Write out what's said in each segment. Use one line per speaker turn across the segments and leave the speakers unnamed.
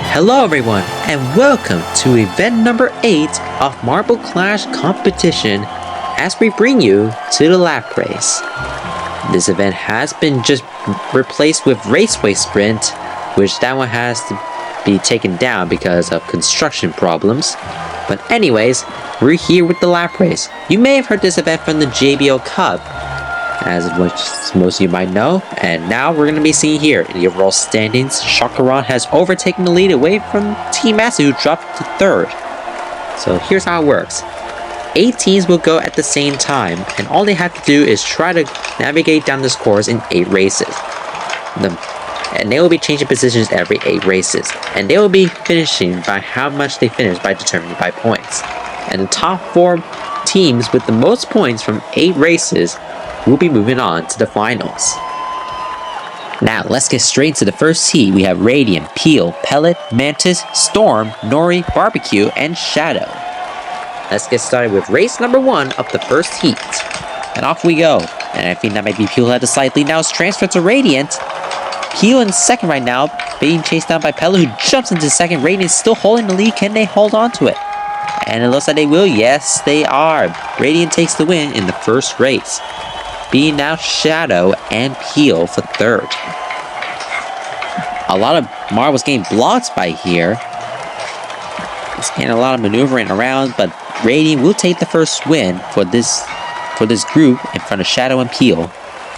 Hello everyone, and welcome to event number 8 of Marble Clash competition as we bring you to the lap race. This event has been just replaced with Raceway Sprint, which that one has to be taken down because of construction problems. But anyways, we're here with the lap race. You may have heard this event from the JBL Cup, as most of you might know, and now we're going to be seeing here in the overall standings. Shakaran has overtaken the lead away from Team Massey, who dropped to 3rd. So here's how it works. 8 teams will go at the same time, and all they have to do is try to navigate down this course in 8 races. And they will be changing positions every 8 races, and they will be finishing by how much they finish by determined by points. And the top 4 teams with the most points from 8 races will be moving on to the finals. Now let's get straight to the first heat. We have Radiant, Peel, Pellet, Mantis, Storm, Nori, Barbecue, and Shadow. Let's get started with race number 1 of the first heat. And off we go. And I think that might be Peel had a slight lead. Now it's transferred to Radiant. Peel in second right now, being chased down by Pellet, who jumps into second. Radiant still holding the lead. Can they hold on to it? And it looks like they will. Yes, they are. Radiant takes the win in the first race, being now Shadow and Peel for 3rd. A lot of marbles getting blocked by here. It's getting a lot of maneuvering around, but Radiant will take the first win for this group in front of Shadow and Peel.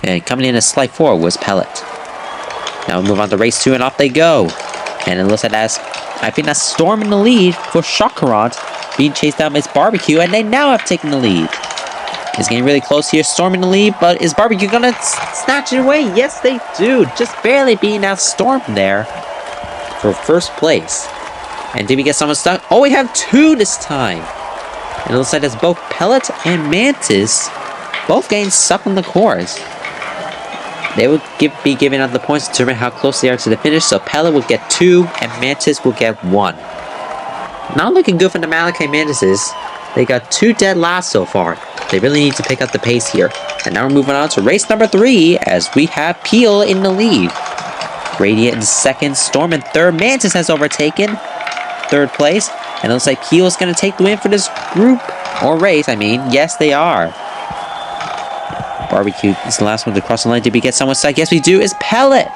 And coming in a slight forward was Pellet. Now we move on to race 2, and off they go. And it looks like I think that's Storm in the lead for Shakaran, being chased down by his Barbecue, and they now have taken the lead. It's getting really close here, Storm in the lead, but is Barbecue gonna snatch it away? Yes, they do. Just barely beating out Storm there for first place. And did we get someone stuck? Oh, we have 2 this time. And it looks like that's both Pellet and Mantis both getting stuck on the course. They will be giving out the points to determine how close they are to the finish. So Pellet will get 2 and Mantis will get 1. Not looking good for the Malachi Mantises. They got 2 dead last so far. They really need to pick up the pace here. And now we're moving on to race number 3 as we have Peel in the lead. Radiant in second, Storm in 3rd. Mantis has overtaken 3rd place. And it looks like Peel is going to take the win for this group. Or race, I mean. Yes, they are. Barbecue is the last one to cross the line. Did we get someone stuck? Yes, we do. It's Pellet.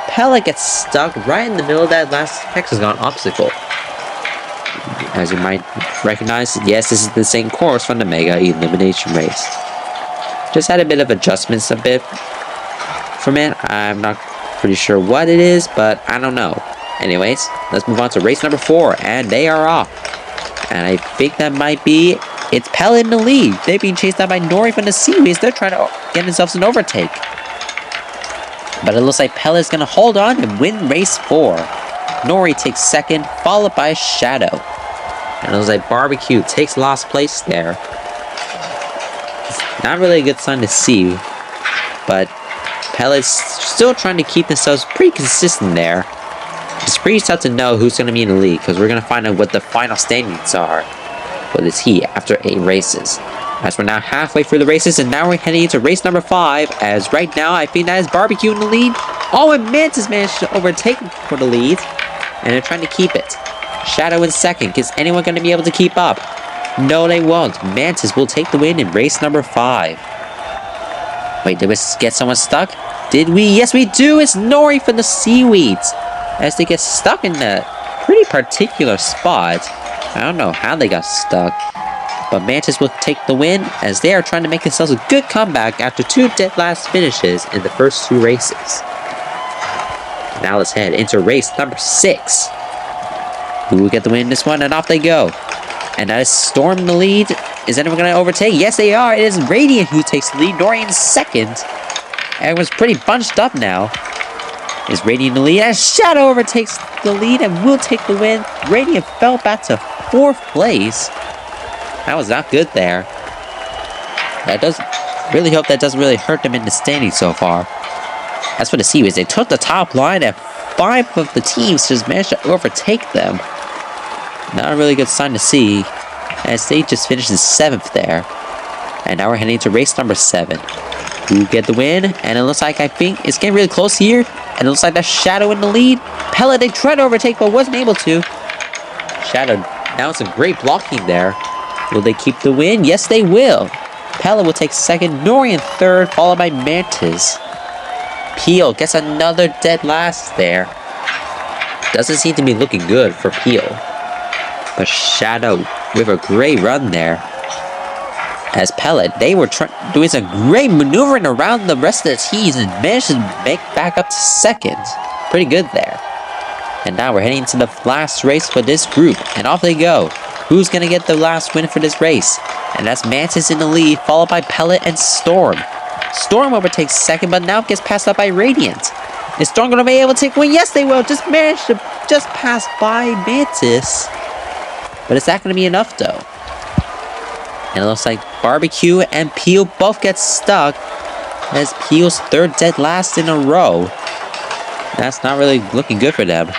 Pellet gets stuck right in the middle of that last hexagon obstacle. As you might recognize, yes, this is the same course from the Mega Elimination Race. Just had a bit of adjustments from it. I'm not pretty sure what it is, but I don't know. Anyways, let's move on to race number 4, and they are off. And I think that might be, it's Pellet in the lead. They're being chased down by Nori from the Seaweeds. They're trying to get themselves an overtake. But it looks like Pellet is going to hold on and win race 4. Nori takes second, followed by Shadow. And it looks like Barbecue takes last place there. It's not really a good sign to see, but Pellet's still trying to keep themselves pretty consistent there. It's pretty tough to know who's going to be in the lead, because we're going to find out what the final standings are for this heat after 8 races. As we're now halfway through the races, and now we're heading into race number 5, as right now I think that is Barbecue in the lead. Oh, and Mantis managed to overtake for the lead, and they're trying to keep it. Shadow in second. Is anyone going to be able to keep up? No, they won't. Mantis will take the win in race number 5. Wait, did we get someone stuck? Did we? Yes, we do. It's Nori from the Seaweeds, as they get stuck in that pretty particular spot. I don't know how they got stuck, but Mantis will take the win as they are trying to make themselves a good comeback after 2 dead last finishes in the first 2 races. Now let's head into race number 6. Who will get the win in this one? And off they go. And that is Storm in the lead. Is anyone going to overtake? Yes, they are. It is Radiant who takes the lead. Nori in second. Everyone's pretty bunched up now. Is Radiant in the lead? And Shadow overtakes the lead and will take the win. Radiant fell back to 4th place. That was not good there. That does really hope that doesn't really hurt them in the standings so far. As for the Seaweeds, they took the top line, and 5 of the teams just managed to overtake them. Not a really good sign to see, as they just finished in 7th there. And now we're heading to race number 7. Who get the win? And it looks like I think it's getting really close here. And it looks like the Shadow in the lead. Pellet, they tried to overtake, but wasn't able to. Shadow, now some great blocking there. Will they keep the win? Yes, they will. Pellet will take second, Nori in third, followed by Mantis. Peel gets another dead last there. Doesn't seem to be looking good for Peel. But Shadow with a great run there. As Pellet, they were doing some great maneuvering around the rest of the teams and managed to make back up to second. Pretty good there. And now we're heading to the last race for this group. And off they go. Who's going to get the last win for this race? And that's Mantis in the lead, followed by Pellet and Storm. Storm overtakes second, but now gets passed up by Radiant. Is Storm going to be able to take win? Yes, they will. Just managed to pass by Mantis. But is that going to be enough, though? And it looks like Barbecue and Peel both get stuck. As Peel's third dead last in a row. That's not really looking good for them.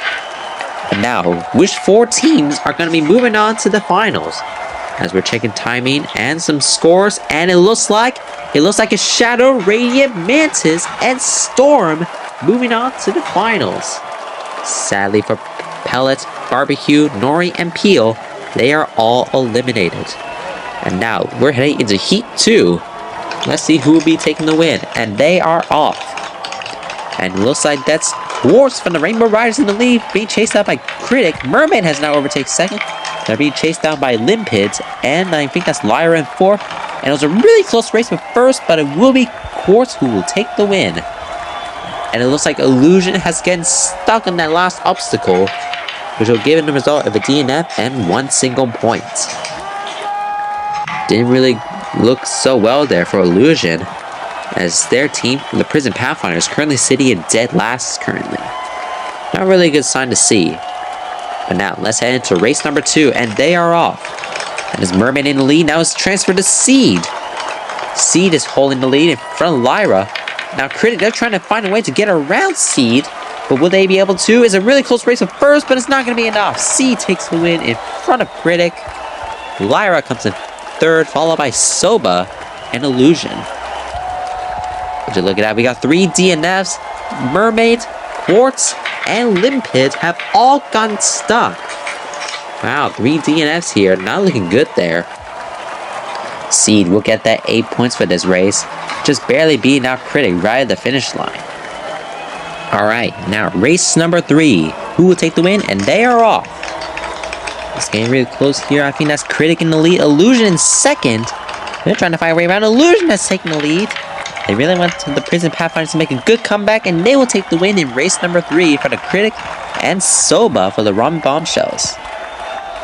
And now, which 4 teams are going to be moving on to the finals? As we're checking timing and some scores. And it looks like a Shadow, Radiant, Mantis, and Storm moving on to the finals. Sadly for Pellet, Barbecue, Nori, and Peel, they are all eliminated. And now, we're heading into Heat 2. Let's see who will be taking the win. And they are off. And it looks like that's Quartz from the Rainbow Riders in the lead, being chased out by Critic. Mermaid has now overtaken second. They're being chased down by Limpid. And I think that's Lyra in fourth. And it was a really close race with first, but it will be Quartz who will take the win. And it looks like Illusion has gotten stuck on that last obstacle, which will give it the result of a DNF and 1 single point. Didn't really look so well there for Illusion, as their team, the Prison Pathfinders, currently sitting in dead last currently. Not really a good sign to see. But now, let's head into race number 2, and they are off. And as Mermaid in the lead, now is transferred to Seed. Seed is holding the lead in front of Lyra. Now Critic, they're trying to find a way to get around Seed, but will they be able to? It's a really close race at first, but it's not going to be enough. Seed takes the win in front of Critic. Lyra comes in third, followed by Soba and Illusion. Would you look at that? We got 3 DNFs. Mermaid, Quartz, and Limpid have all gotten stuck. Wow, 3 DNFs here. Not looking good there. Seed will get that 8 points for this race. Just barely beating out Critic right at the finish line. Alright, now race number 3. Who will take the win? And they are off. It's getting really close here. I think that's Critic in the lead. Illusion in second. They're trying to find a way around. Illusion has taken the lead. They really want the Prison Pathfinders to make a good comeback, and they will take the win in race number 3 for the Critic and Soba for the Ramen Bombshells.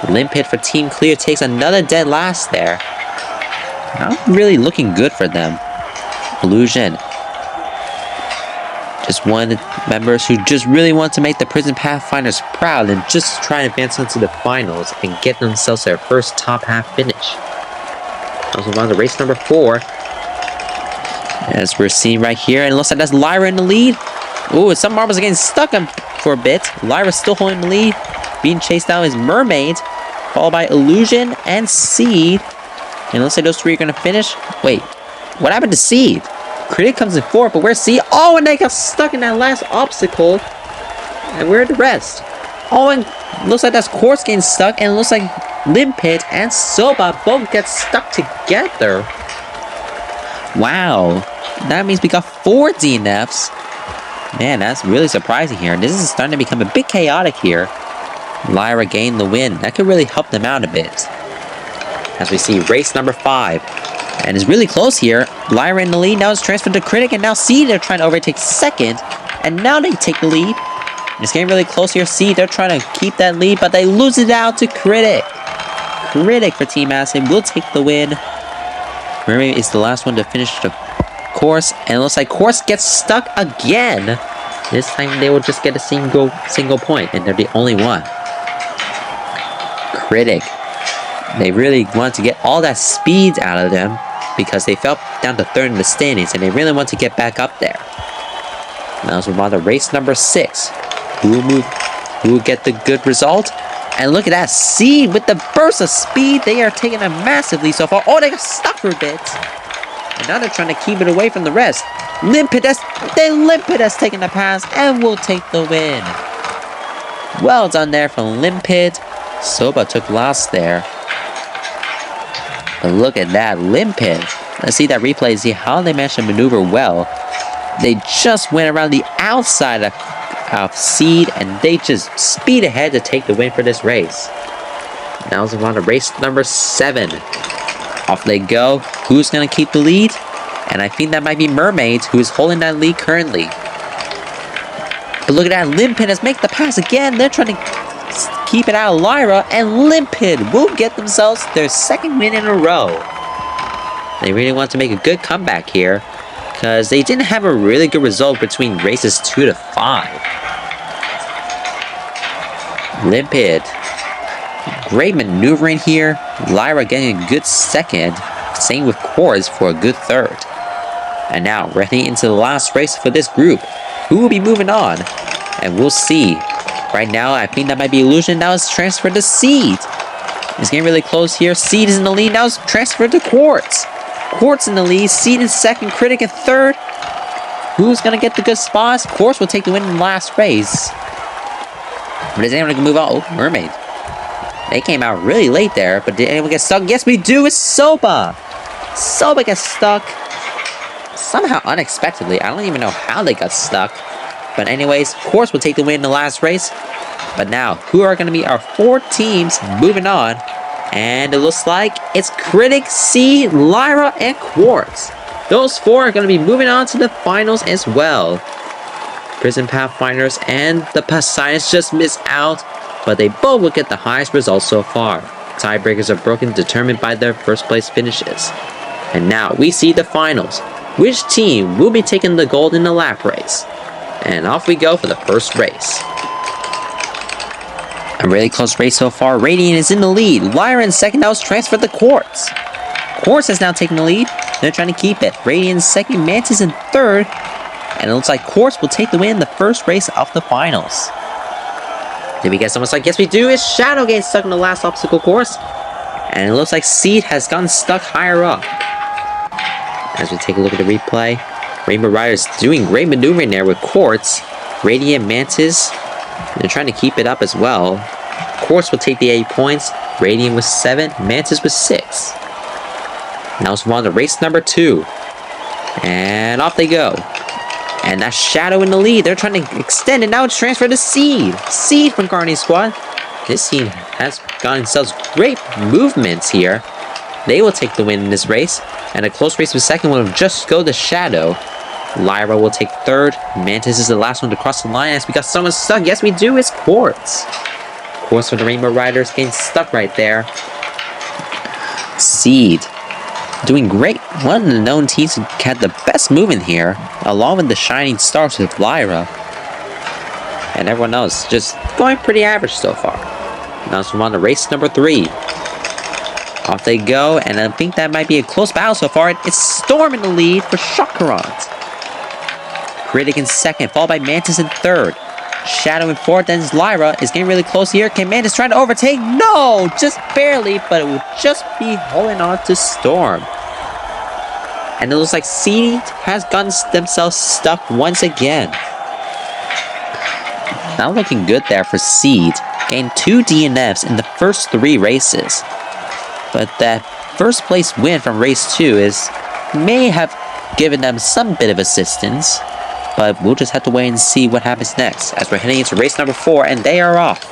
Limpid for Team Clear takes another dead last there. Not really looking good for them. Illusion, just one of the members who just really want to make the Prison Pathfinders proud and just try and advance into the finals and get themselves their first top half finish. Also on to race number 4. As we're seeing right here, and it looks like that's Lyra in the lead. Ooh, some marbles are getting stuck for a bit. Lyra's still holding the lead. Being chased down is Mermaid, followed by Illusion and Seed. And it looks like those 3 are going to finish. Wait, what happened to Seed? Critic comes in 4th, but where's Seed? Oh, and they got stuck in that last obstacle. And where are the rest? Oh, and looks like that's Quartz getting stuck, and it looks like Limpid and Soba both get stuck together. Wow, that means we got 4 DNFs. Man, that's really surprising here. This is starting to become a bit chaotic here. Lyra gained the win. That could really help them out a bit. As we see race number 5. And it's really close here. Lyra in the lead. Now it's transferred to Critic. And now Seed, they're trying to overtake second. And now they take the lead. It's getting really close here. Seed, they're trying to keep that lead. But they lose it out to Critic. Critic for Team Acid will take the win. Mermaid is the last one to finish the course. And it looks like Quartz gets stuck again. This time they will just get a single point. And they're the only one. Critic, they really want to get all that speed out of them because they fell down to 3rd in the standings and they really want to get back up there. Now as we're on to race number 6. Who will get the good result? And look at that, Seed with the burst of speed. They are taking a massive lead so far. Oh, they got stuck for a bit. And now they're trying to keep it away from the rest. Limpid has taken the pass and will take the win. Well done there from Limpid. Soba took loss there. But look at that, Limpid. Let's see that replay and see how they managed to maneuver well. They just went around the outside of Seed and they just speed ahead to take the win for this race. Now it's on to race number 7. Off they go. Who's going to keep the lead? And I think that might be Mermaids, who is holding that lead currently. But look at that, Limpid has made the pass again. They're trying to keep it out of Lyra, and Limpid will get themselves their second win in a row. They really want to make a good comeback here, because they didn't have a really good result between races 2 to 5. Limpid. Great maneuvering here. Lyra getting a good second. Same with Quartz for a good third. And now, heading into the last race for this group. Who will be moving on? And we'll see. Right now, I think that might be Illusion. Now it's transferred to Seed. It's getting really close here. Seed is in the lead. Now it's transferred to Quartz. Quartz in the lead. Seed in second. Critic in third. Who's going to get the good spots? Quartz will take the win in the last race. But is anyone going to move on? Oh, Mermaid. They came out really late there, but did anyone get stuck? Yes, we do! It's Soba! Soba gets stuck. Somehow unexpectedly. I don't even know how they got stuck. But anyways, Quartz will take the win in the last race. But now, who are going to be our 4 teams moving on? And it looks like it's Critic, Seed, Lyra, and Quartz. Those 4 are going to be moving on to the finals as well. Prison Pathfinders and the Poseidons just missed out, but they both will get the highest results so far. Tiebreakers are broken, determined by their first place finishes. And now we see the finals. Which team will be taking the gold in the lap race? And off we go for the first race. A really close race so far. Radiant is in the lead. Lyra in second, now is transferred to Quartz. Quartz has now taken the lead. They're trying to keep it. Radiant in second, Mantis in third. And it looks like Quartz will take the win in the first race of the finals. Did we get someone stuck? Yes, we do. It's Shadow getting stuck in the last obstacle course. And it looks like Seed has gotten stuck higher up. As we take a look at the replay, Rainbow Riders doing great maneuvering there with Quartz. Radiant, Mantis, they're trying to keep it up as well. Quartz will take the 8 points. Radiant with 7. Mantis with 6. Now let's move on to race number 2. And off they go. And that Shadow in the lead. They're trying to extend it. Now it's transferred to Seed. Seed from Guardian Squad. This team has gotten themselves great movements here. They will take the win in this race. And a close race for second will just go to Shadow. Lyra will take third. Mantis is the last one to cross the line as we got someone stuck. Yes, we do. It's Quartz. Quartz for the Rainbow Riders getting stuck right there. Seed doing great. One of the known teams who had the best movement here, along with the Shining Stars with Lyra. And everyone else just going pretty average so far. Now let's move on to race number 3. Off they go, and I think that might be a close battle so far. It's Storm in the lead for Chakrant. Critic in second, followed by Mantis in third. Shadow in fourth, then Lyra is getting really close here. Can Mantis try to overtake? No! Just barely, but it will just be holding on to Storm. And it looks like Seed has gotten themselves stuck once again. Not looking good there for Seed. Gained 2 DNFs in the first 3 races. But that first place win from race 2 may have given them some bit of assistance. But we'll just have to wait and see what happens next as we're heading into race number 4, and they are off.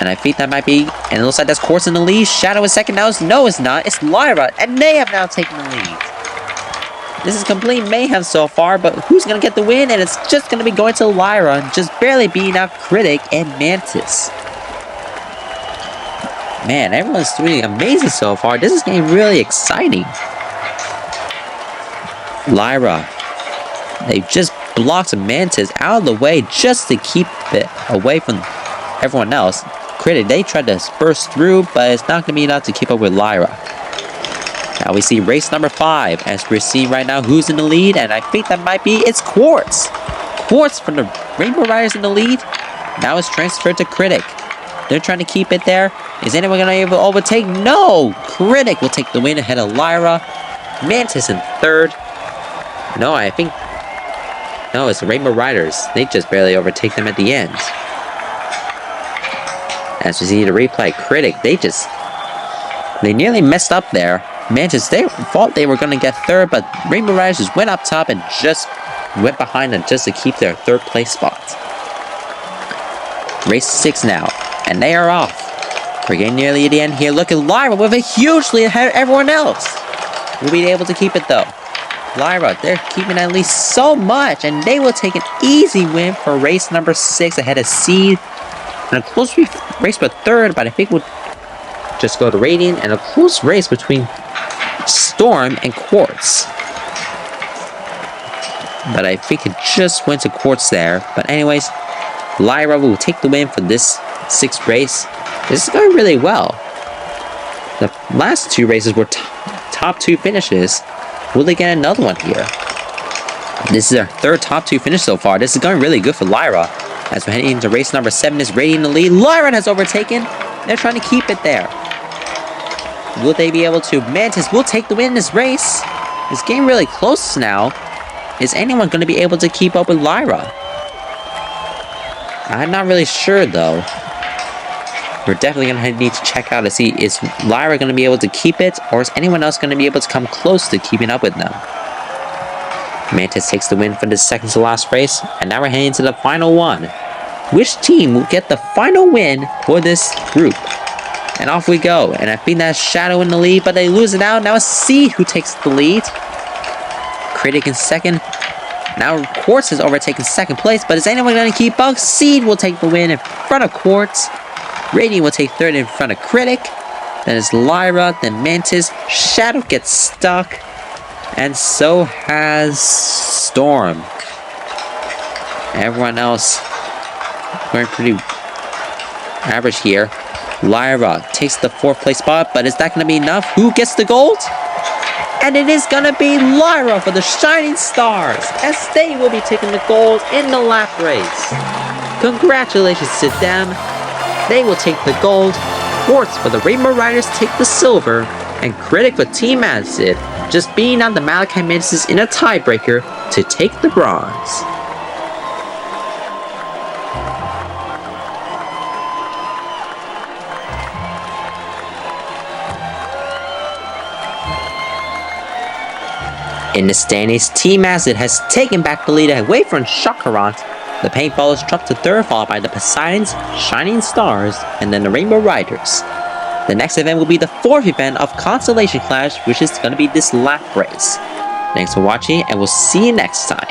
And I think that might be, and it looks like that's Quartz in the lead. Shadow is second now. No, it's not. It's Lyra, and they have now taken the lead. This is complete mayhem so far, but who's going to get the win? And it's just going to be going to Lyra, just barely beating out Critic and Mantis. Man, everyone's doing amazing so far. This is getting really exciting. Lyra. They just blocked Mantis out of the way just to keep it away from everyone else. Critic, they tried to burst through, but it's not going to be enough to keep up with Lyra. Now we see race number 5, as we're seeing right now who's in the lead, and I think that might be, it's Quartz. Quartz from the Rainbow Riders in the lead. Now it's transferred to Critic. They're trying to keep it there. Is anyone going to be able to overtake? No! Critic will take the win ahead of Lyra. Mantis in third. No, I think... No, it's the Rainbow Riders. They just barely overtake them at the end. As we see the replay, Critic, they nearly messed up there. Mantis, they thought they were going to get third, but Rainbow Riders just went up top and just went behind them just to keep their third place spot. Race 6 now, and they are off. We're getting nearly at the end here. Look at Lyra with a huge lead ahead of everyone else. We'll be able to keep it though. Lyra, they're keeping at least so much, and they will take an easy win for race number 6 ahead of Seed. And a close race for third, but I think we'll just go to Radiant, and a close race between Storm and Quartz. But I think it just went to Quartz there. But anyways, Lyra will take the win for this 6th race. This is going really well. The last 2 races were top 2 finishes. Will they get another one here? This is their 3rd top 2 finish so far. This is going really good for Lyra. As we're heading into race number 7, is Radiant in the lead. Lyra has overtaken. They're trying to keep it there. Will they be able to? Mantis will take the win in this race. It's getting really close now. Is anyone going to be able to keep up with Lyra? I'm not really sure though. We're definitely going to need to check out to see, is Lyra going to be able to keep it, or is anyone else going to be able to come close to keeping up with them? Mantis takes the win for the 2nd to last race, and now we're heading to the final one. Which team will get the final win for this group? And off we go, and I think that's Shadow in the lead, but they lose it out. Now it's Seed who takes the lead. Critic in 2nd. Now Quartz has overtaken 2nd place, but is anyone going to keep up? Seed will take the win in front of Quartz. Radiant will take 3rd in front of Critic. Then it's Lyra, then Mantis. Shadow gets stuck. And so has Storm. Everyone else going pretty average here. Lyra takes the 4th place spot, but is that going to be enough? Who gets the gold? And it is going to be Lyra for the Shining Stars, as they will be taking the gold in the lap race. Congratulations to them. They will take the gold. Quartz for the Rainbow Riders take the silver. And Critic for Team Acid, just beating out the Malachi Mantises in a tiebreaker to take the bronze. In the standings, Team Acid has taken back the lead away from Chakrant. The Paintballers dropped to 3rd, followed by the Poseidons, Shining Stars, and then the Rainbow Riders. The next event will be the 4th event of Constellation Clash, which is going to be this lap race. Thanks for watching, and we'll see you next time.